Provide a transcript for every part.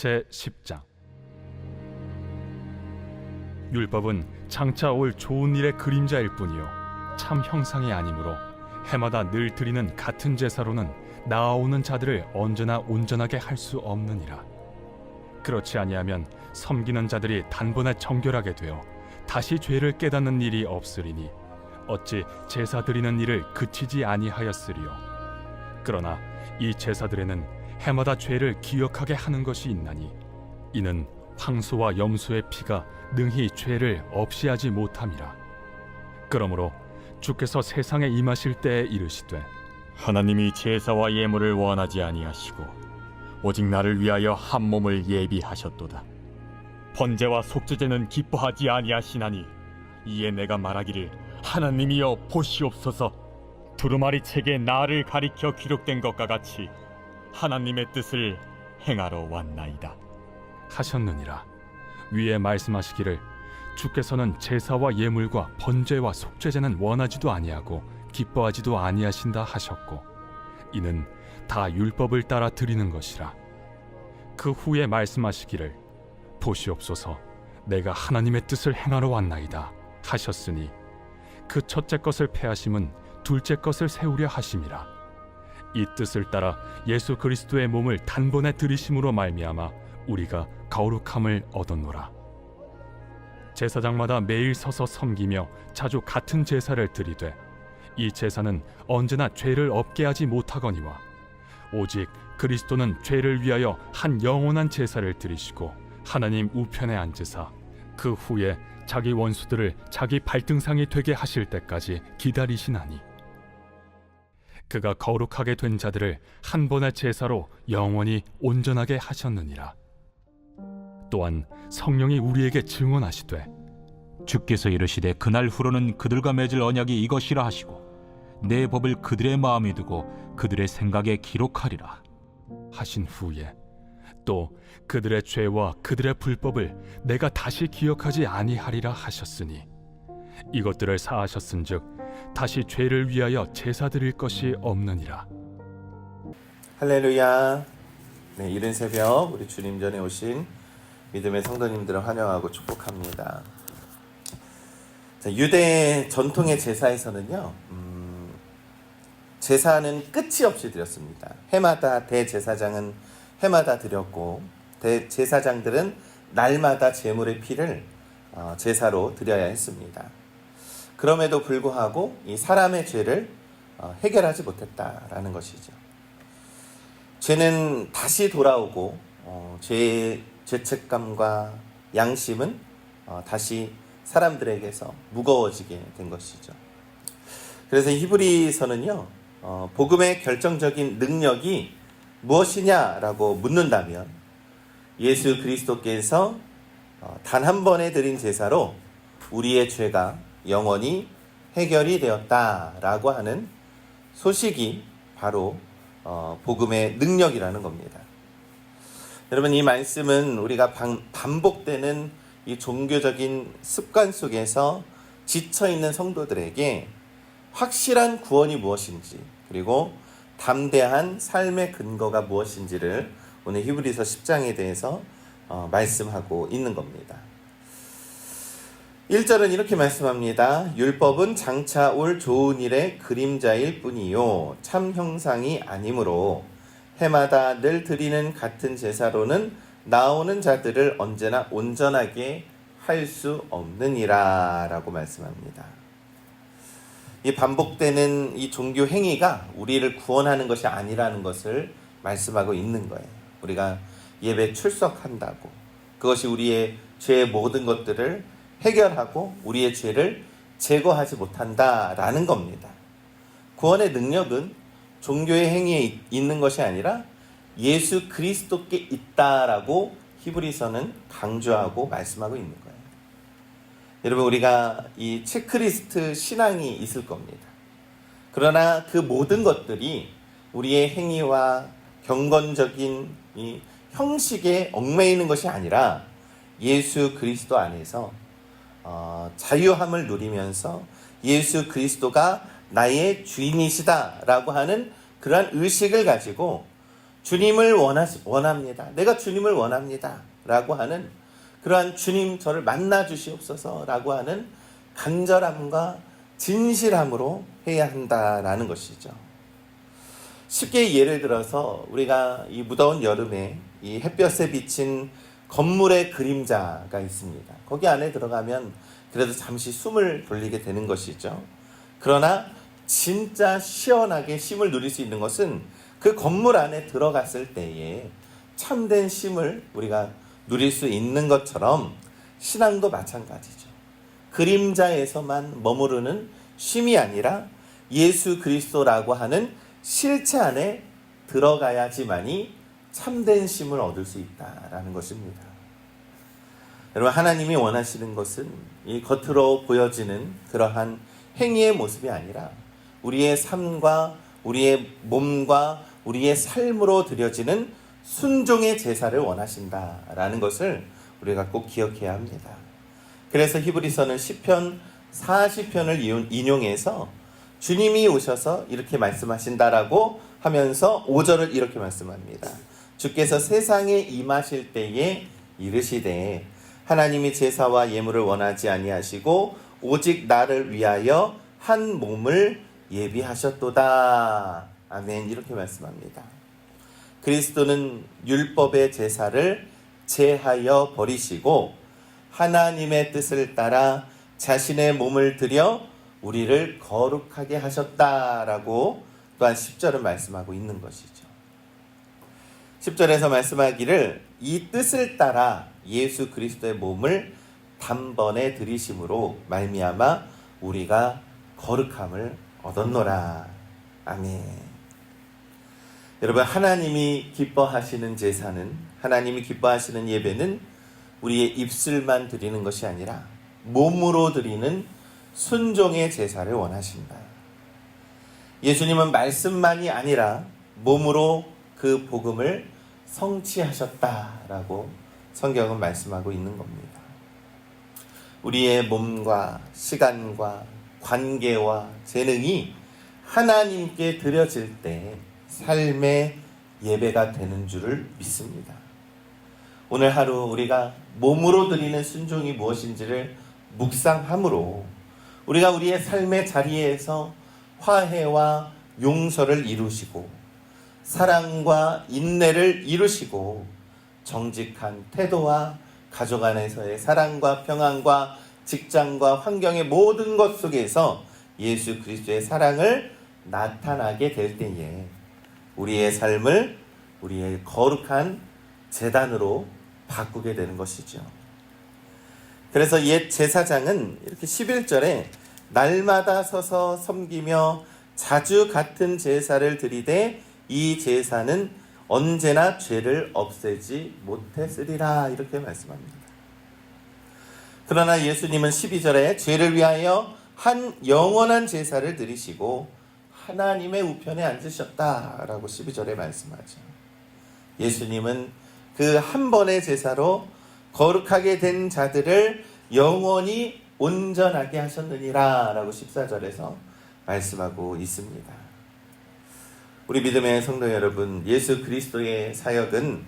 제10장. 율법은 장차 올 좋은 일의 그림자일 뿐이요 참 형상이 아니므로 해마다 늘 드리는 같은 제사로는 나아오는 자들을 언제나 온전하게 할 수 없느니라. 그렇지 아니하면 섬기는 자들이 단번에 정결하게 되어 다시 죄를 깨닫는 일이 없으리니 어찌 제사 드리는 일을 그치지 아니하였으리요. 그러나 이 제사들에는 해마다 죄를 기억하게 하는 것이 있나니 이는 황소와 염소의 피가 능히 죄를 없이 하지 못함이라. 그러므로 주께서 세상에 임하실 때에 이르시되 하나님이 제사와 예물을 원하지 아니하시고 오직 나를 위하여 한 몸을 예비하셨도다. 번제와 속죄제는 기뻐하지 아니하시나니 이에 내가 말하기를 하나님이여 보시옵소서. 두루마리 책에 나를 가리켜 기록된 것과 같이 하나님의 뜻을 행하러 왔나이다 하셨느니라. 위에 말씀하시기를 주께서는 제사와 예물과 번제와 속죄제는 원하지도 아니하고 기뻐하지도 아니하신다 하셨고 이는 다 율법을 따라 드리는 것이라. 그 후에 말씀하시기를 보시옵소서 내가 하나님의 뜻을 행하러 왔나이다 하셨으니 그 첫째 것을 폐하심은 둘째 것을 세우려 하심이라. 이 뜻을 따라 예수 그리스도의 몸을 단번에 들이심으로 말미암아 우리가 거룩함을 얻었노라. 제사장마다 매일 서서 섬기며 자주 같은 제사를 드리되 이 제사는 언제나 죄를 없게 하지 못하거니와 오직 그리스도는 죄를 위하여 한 영원한 제사를 드리시고 하나님 우편에 앉으사 그 후에 자기 원수들을 자기 발등상이 되게 하실 때까지 기다리시나니 그가 거룩하게 된 자들을 한 번의 제사로 영원히 온전하게 하셨느니라. 또한 성령이 우리에게 증언하시되 주께서 이르시되 그날 후로는 그들과 맺을 언약이 이것이라 하시고 내 법을 그들의 마음에 두고 그들의 생각에 기록하리라 하신 후에 또 그들의 죄와 그들의 불법을 내가 다시 기억하지 아니하리라 하셨으니 이것들을 사하셨은즉 다시 죄를 위하여 제사 드릴 것이 없느니라. 할렐루야. 네, 이른 새벽 우리 주님 전에 오신 믿음의 성도님들을 환영하고 축복합니다. 자, 유대 전통의 제사에서는요, 제사는 끝이 없이 드렸습니다. 해마다 대제사장은 해마다 드렸고 대제사장들은 날마다 제물의 피를 제사로 드려야 했습니다. 그럼에도 불구하고 이 사람의 죄를 해결하지 못했다라는 것이죠. 죄는 다시 돌아오고 죄의 죄책감과 양심은 다시 사람들에게서 무거워지게 된 것이죠. 그래서 히브리서는요, 복음의 결정적인 능력이 무엇이냐라고 묻는다면 예수 그리스도께서 단 한 번에 드린 제사로 우리의 죄가 영원히 해결이 되었다라고 하는 소식이 바로 복음의 능력이라는 겁니다. 여러분, 이 말씀은 우리가 반복되는 이 종교적인 습관 속에서 지쳐있는 성도들에게 확실한 구원이 무엇인지 그리고 담대한 삶의 근거가 무엇인지를 오늘 히브리서 10장에 대해서 말씀하고 있는 겁니다. 1절은 이렇게 말씀합니다. 율법은 장차 올 좋은 일의 그림자일 뿐이요 참 형상이 아니므로 해마다 늘 드리는 같은 제사로는 나오는 자들을 언제나 온전하게 할 수 없느니라 라고 말씀합니다. 이 반복되는 이 종교 행위가 우리를 구원하는 것이 아니라는 것을 말씀하고 있는 거예요. 우리가 예배 출석한다고 그것이 우리의 죄의 모든 것들을 해결하고 우리의 죄를 제거하지 못한다라는 겁니다. 구원의 능력은 종교의 행위에 있는 것이 아니라 예수 그리스도께 있다라고 히브리서는 강조하고 말씀하고 있는 거예요. 여러분, 우리가 이 체크리스트 신앙이 있을 겁니다. 그러나 그 모든 것들이 우리의 행위와 경건적인 이 형식에 얽매이는 것이 아니라 예수 그리스도 안에서 자유함을 누리면서 예수 그리스도가 나의 주인이시다라고 하는 그러한 의식을 가지고 주님을 원합니다. 내가 주님을 원합니다. 라고 하는 그러한 주님 저를 만나 주시옵소서 라고 하는 간절함과 진실함으로 해야 한다라는 것이죠. 쉽게 예를 들어서 우리가 이 무더운 여름에 이 햇볕에 비친 건물의 그림자가 있습니다. 거기 안에 들어가면 그래도 잠시 숨을 돌리게 되는 것이죠. 그러나 진짜 시원하게 쉼을 누릴 수 있는 것은 그 건물 안에 들어갔을 때에 참된 쉼을 우리가 누릴 수 있는 것처럼 신앙도 마찬가지죠. 그림자에서만 머무르는 쉼이 아니라 예수 그리스도라고 하는 실체 안에 들어가야지만이 참된 쉼을 얻을 수 있다라는 것입니다. 여러분, 하나님이 원하시는 것은 이 겉으로 보여지는 그러한 행위의 모습이 아니라 우리의 삶과 우리의 몸과 우리의 삶으로 드려지는 순종의 제사를 원하신다라는 것을 우리가 꼭 기억해야 합니다. 그래서 히브리서는 시편 40편을 인용해서 주님이 오셔서 이렇게 말씀하신다라고 하면서 5절을 이렇게 말씀합니다. 주께서 세상에 임하실 때에 이르시되 하나님이 제사와 예물을 원하지 아니하시고 오직 나를 위하여 한 몸을 예비하셨도다. 아멘. 이렇게 말씀합니다. 그리스도는 율법의 제사를 제하여 버리시고 하나님의 뜻을 따라 자신의 몸을 들여 우리를 거룩하게 하셨다라고 또한 10절은 말씀하고 있는 것이죠. 10절에서 말씀하기를 이 뜻을 따라 예수 그리스도의 몸을 단번에 들이심으로 말미암아 우리가 거룩함을 얻었노라. 아멘. 여러분, 하나님이 기뻐하시는 제사는, 하나님이 기뻐하시는 예배는 우리의 입술만 드리는 것이 아니라 몸으로 드리는 순종의 제사를 원하신다. 예수님은 말씀만이 아니라 몸으로 그 복음을 성취하셨다라고 성경은 말씀하고 있는 겁니다. 우리의 몸과 시간과 관계와 재능이 하나님께 드려질 때 삶의 예배가 되는 줄을 믿습니다. 오늘 하루 우리가 몸으로 드리는 순종이 무엇인지를 묵상함으로 우리가 우리의 삶의 자리에서 화해와 용서를 이루시고 사랑과 인내를 이루시고 정직한 태도와 가족 안에서의 사랑과 평안과 직장과 환경의 모든 것 속에서 예수 그리스도의 사랑을 나타나게 될 때에 우리의 삶을 우리의 거룩한 제단으로 바꾸게 되는 것이죠. 그래서 옛 제사장은 이렇게 11절에 날마다 서서 섬기며 자주 같은 제사를 드리되 이 제사는 언제나 죄를 없애지 못했으리라 이렇게 말씀합니다. 그러나 예수님은 12절에 죄를 위하여 한 영원한 제사를 드리시고 하나님의 우편에 앉으셨다라고 12절에 말씀하죠. 예수님은 그 한 번의 제사로 거룩하게 된 자들을 영원히 온전하게 하셨느니라 라고 14절에서 말씀하고 있습니다. 우리 믿음의 성도 여러분, 예수 그리스도의 사역은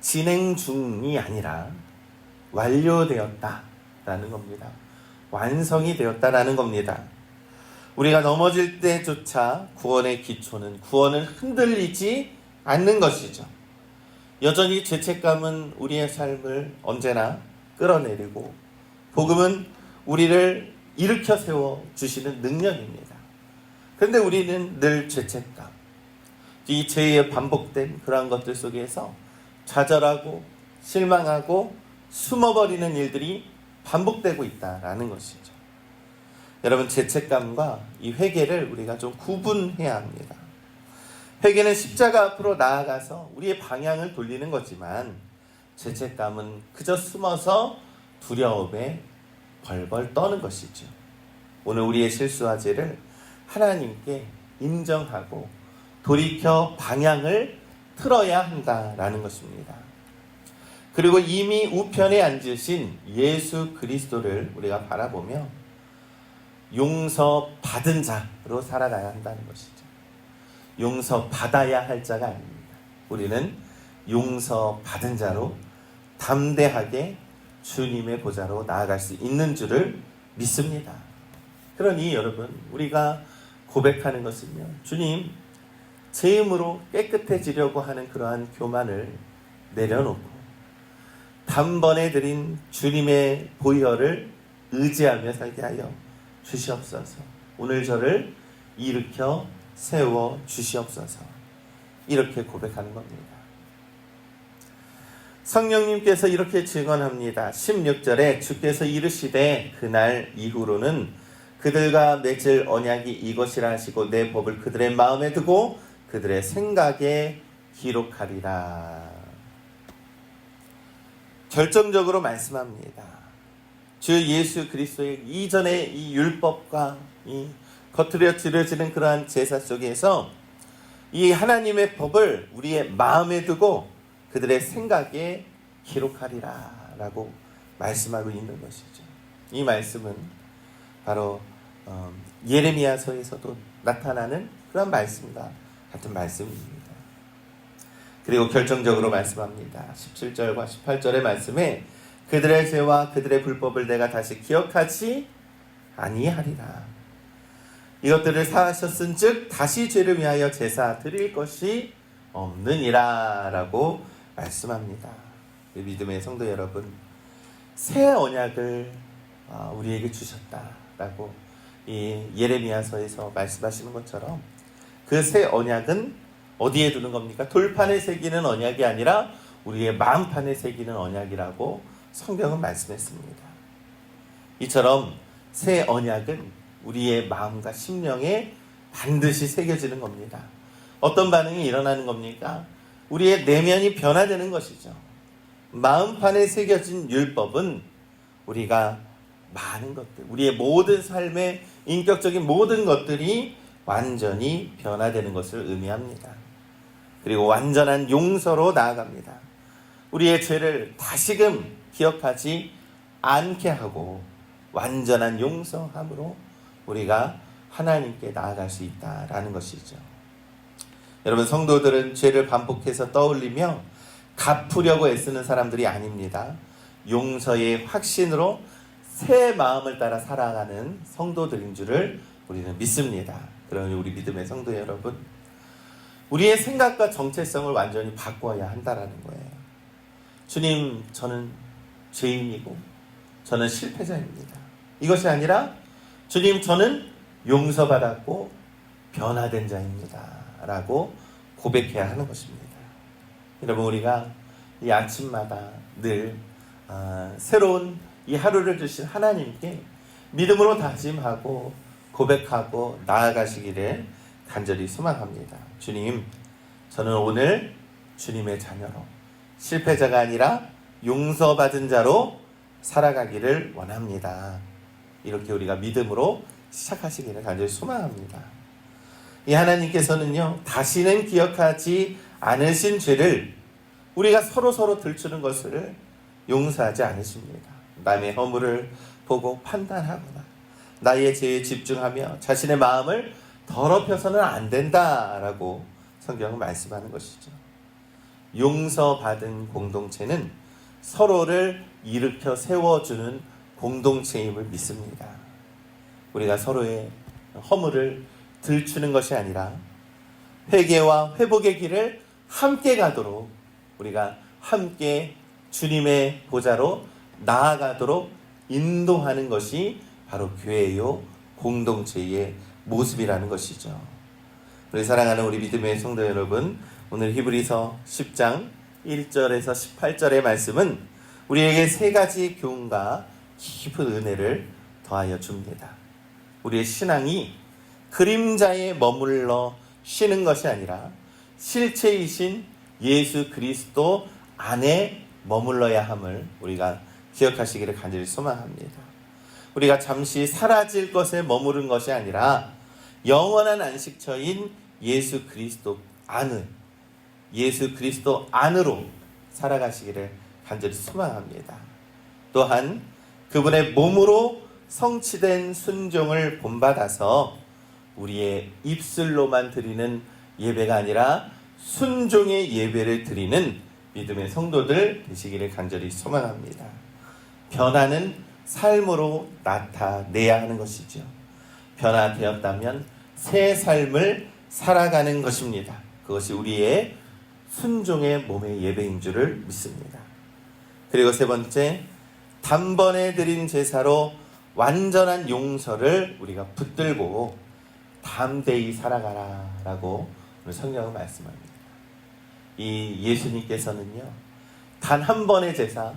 진행 중이 아니라 완료되었다라는 겁니다. 완성이 되었다라는 겁니다. 우리가 넘어질 때조차 구원의 기초는, 구원은 흔들리지 않는 것이죠. 여전히 죄책감은 우리의 삶을 언제나 끌어내리고 복음은 우리를 일으켜 세워 주시는 능력입니다. 그런데 우리는 늘 죄책감, 이 죄의 반복된 그러한 것들 속에서 좌절하고 실망하고 숨어버리는 일들이 반복되고 있다라는 것이죠. 여러분, 죄책감과 이 회개를 우리가 좀 구분해야 합니다. 회개는 십자가 앞으로 나아가서 우리의 방향을 돌리는 거지만 죄책감은 그저 숨어서 두려움에 벌벌 떠는 것이죠. 오늘 우리의 실수와 죄를 하나님께 인정하고 돌이켜 방향을 틀어야 한다라는 것입니다. 그리고 이미 우편에 앉으신 예수 그리스도를 우리가 바라보며 용서받은 자로 살아가야 한다는 것이죠. 용서받아야 할 자가 아닙니다. 우리는 용서받은 자로 담대하게 주님의 보좌로 나아갈 수 있는 줄을 믿습니다. 그러니 여러분, 우리가 고백하는 것은요, 주님, 제 힘으로 깨끗해지려고 하는 그러한 교만을 내려놓고 단번에 드린 주님의 보혈을 의지하며 살게 하여 주시옵소서. 오늘 저를 일으켜 세워 주시옵소서. 이렇게 고백하는 겁니다. 성령님께서 이렇게 증언합니다. 16절에 주께서 이르시되 그날 이후로는 그들과 맺을 언약이 이것이라 하시고 내 법을 그들의 마음에 두고 그들의 생각에 기록하리라. 결정적으로 말씀합니다. 주 예수 그리스도의 이전의 이 율법과 이 겉으로 드려지는 그러한 제사 속에서 이 하나님의 법을 우리의 마음에 두고 그들의 생각에 기록하리라 라고 말씀하고 있는 것이죠. 이 말씀은 바로 예레미야서에서도 나타나는 그런 말씀과 같은 말씀입니다. 그리고 결정적으로 말씀합니다. 17절과 18절의 말씀에 그들의 죄와 그들의 불법을 내가 다시 기억하지 아니하리라. 이것들을 사하셨은 즉 다시 죄를 위하여 제사 드릴 것이 없느니라 라고 말씀합니다. 믿음의 성도 여러분, 새 언약을 우리에게 주셨다라고 이 예레미야서에서 말씀하시는 것처럼 그 새 언약은 어디에 두는 겁니까? 돌판에 새기는 언약이 아니라 우리의 마음판에 새기는 언약이라고 성경은 말씀했습니다. 이처럼 새 언약은 우리의 마음과 심령에 반드시 새겨지는 겁니다. 어떤 반응이 일어나는 겁니까? 우리의 내면이 변화되는 것이죠. 마음판에 새겨진 율법은 우리가 많은 것들, 우리의 모든 삶의 인격적인 모든 것들이 완전히 변화되는 것을 의미합니다. 그리고 완전한 용서로 나아갑니다. 우리의 죄를 다시금 기억하지 않게 하고 완전한 용서함으로 우리가 하나님께 나아갈 수 있다라는 것이죠. 여러분, 성도들은 죄를 반복해서 떠올리며 갚으려고 애쓰는 사람들이 아닙니다. 용서의 확신으로 새 마음을 따라 살아가는 성도들인 줄을 우리는 믿습니다. 그러니 우리 믿음의 성도 여러분, 우리의 생각과 정체성을 완전히 바꿔야 한다라는 거예요. 주님, 저는 죄인이고 저는 실패자입니다. 이것이 아니라 주님, 저는 용서받았고 변화된 자입니다 라고 고백해야 하는 것입니다. 여러분, 우리가 이 아침마다 늘 새로운 이 하루를 주신 하나님께 믿음으로 다짐하고 고백하고 나아가시기를 간절히 소망합니다. 주님, 저는 오늘 주님의 자녀로 실패자가 아니라 용서받은 자로 살아가기를 원합니다. 이렇게 우리가 믿음으로 시작하시기를 간절히 소망합니다. 이 하나님께서는요, 다시는 기억하지 않으신 죄를 우리가 서로 들추는 것을 용서하지 않으십니다. 남의 허물을 보고 판단하거나 나의 죄에 집중하며 자신의 마음을 더럽혀서는 안 된다라고 성경은 말씀하는 것이죠. 용서받은 공동체는 서로를 일으켜 세워주는 공동체임을 믿습니다. 우리가 서로의 허물을 들추는 것이 아니라 회개와 회복의 길을 함께 가도록 우리가 함께 주님의 보좌로 나아가도록 인도하는 것이 바로 교회요 공동체의 모습이라는 것이죠. 우리 사랑하는 우리 믿음의 성도 여러분, 오늘 히브리서 10장 1절에서 18절의 말씀은 우리에게 세 가지 교훈과 깊은 은혜를 더하여 줍니다. 우리의 신앙이 그림자에 머물러 쉬는 것이 아니라 실체이신 예수 그리스도 안에 머물러야 함을 우리가 기억하시기를 간절히 소망합니다. 우리가 잠시 사라질 것에 머무른 것이 아니라 영원한 안식처인 예수 그리스도 안으로 살아가시기를 간절히 소망합니다. 또한 그분의 몸으로 성취된 순종을 본받아서 우리의 입술로만 드리는 예배가 아니라 순종의 예배를 드리는 믿음의 성도들 되시기를 간절히 소망합니다. 변화는 삶으로 나타내야 하는 것이죠. 변화되었다면 새 삶을 살아가는 것입니다. 그것이 우리의 순종의 몸의 예배인 줄을 믿습니다. 그리고 세 번째, 단번에 드린 제사로 완전한 용서를 우리가 붙들고 담대히 살아가라 라고 오늘 성경은 말씀합니다. 이 예수님께서는요, 단 한 번의 제사,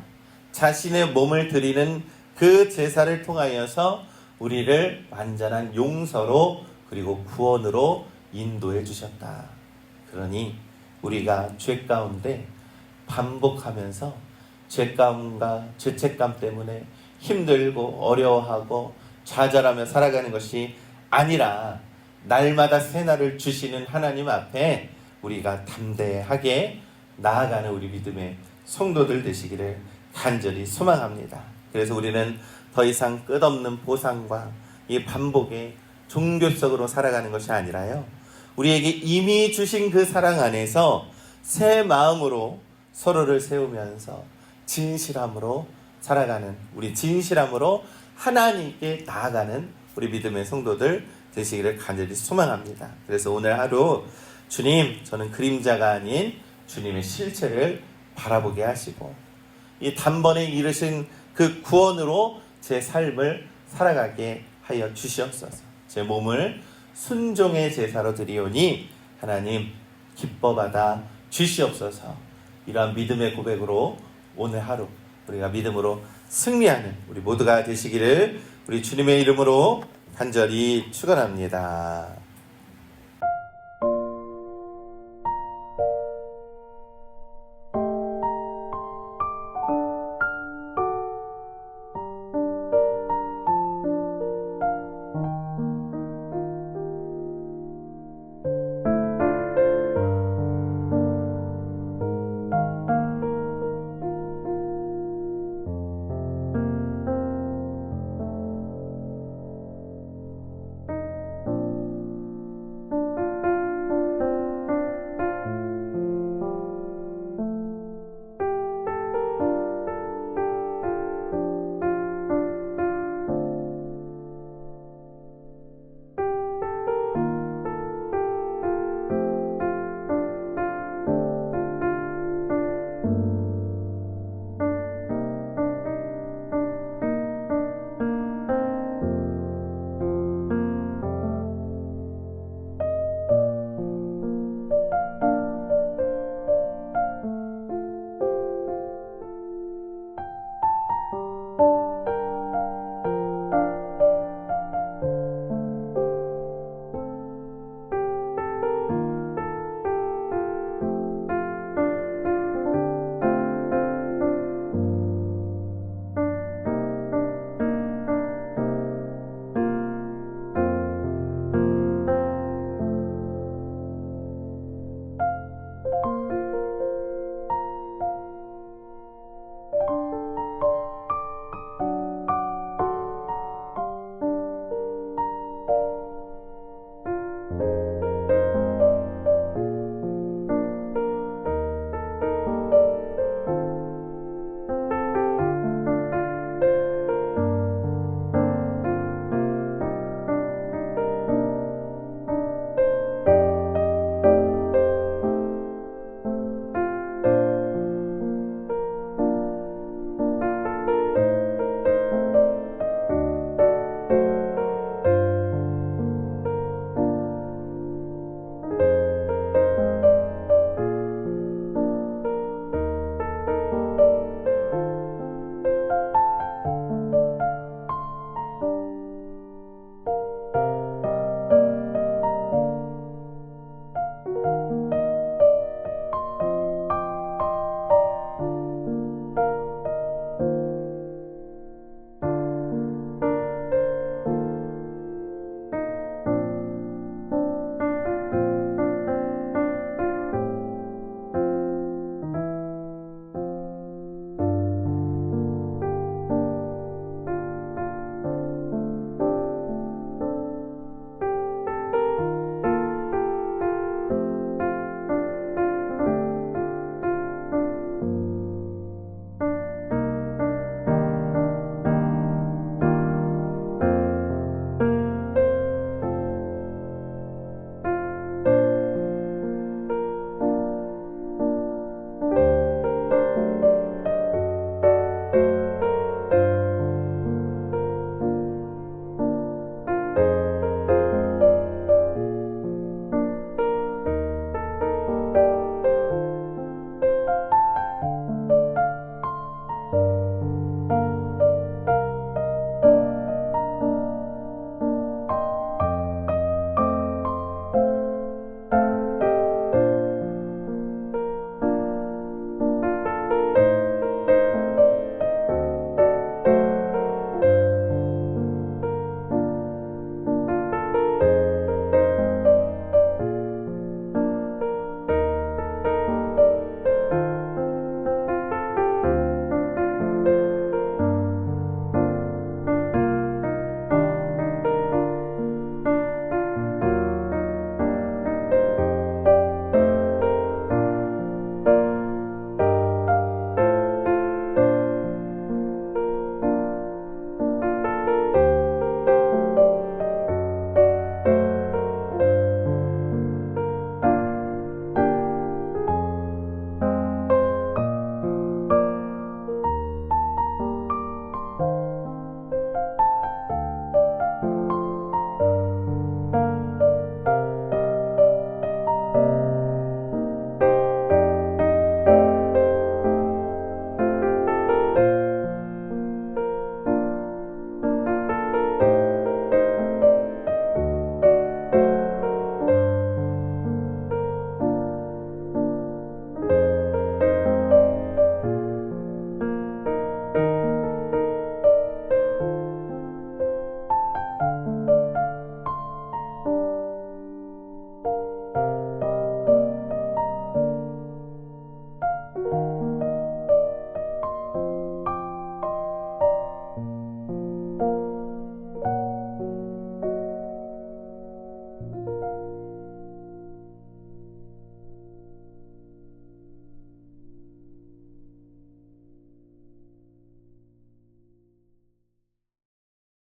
자신의 몸을 드리는 그 제사를 통하여서 우리를 완전한 용서로 그리고 구원으로 인도해 주셨다. 그러니 우리가 죄 가운데 반복하면서 죄감과 죄책감 때문에 힘들고 어려워하고 좌절하며 살아가는 것이 아니라 날마다 새날을 주시는 하나님 앞에 우리가 담대하게 나아가는 우리 믿음의 성도들 되시기를 간절히 소망합니다. 그래서 우리는 더 이상 끝없는 보상과 이 반복의 종교적으로 살아가는 것이 아니라요, 우리에게 이미 주신 그 사랑 안에서 새 마음으로 서로를 세우면서 진실함으로 살아가는, 우리 진실함으로 하나님께 나아가는 우리 믿음의 성도들 되시기를 간절히 소망합니다. 그래서 오늘 하루 주님, 저는 그림자가 아닌 주님의 실체를 바라보게 하시고 이 단번에 이루신 그 구원으로 제 삶을 살아가게 하여 주시옵소서. 제 몸을 순종의 제사로 드리오니 하나님 기뻐받아 주시옵소서. 이러한 믿음의 고백으로 오늘 하루 우리가 믿음으로 승리하는 우리 모두가 되시기를 우리 주님의 이름으로 간절히 축원합니다.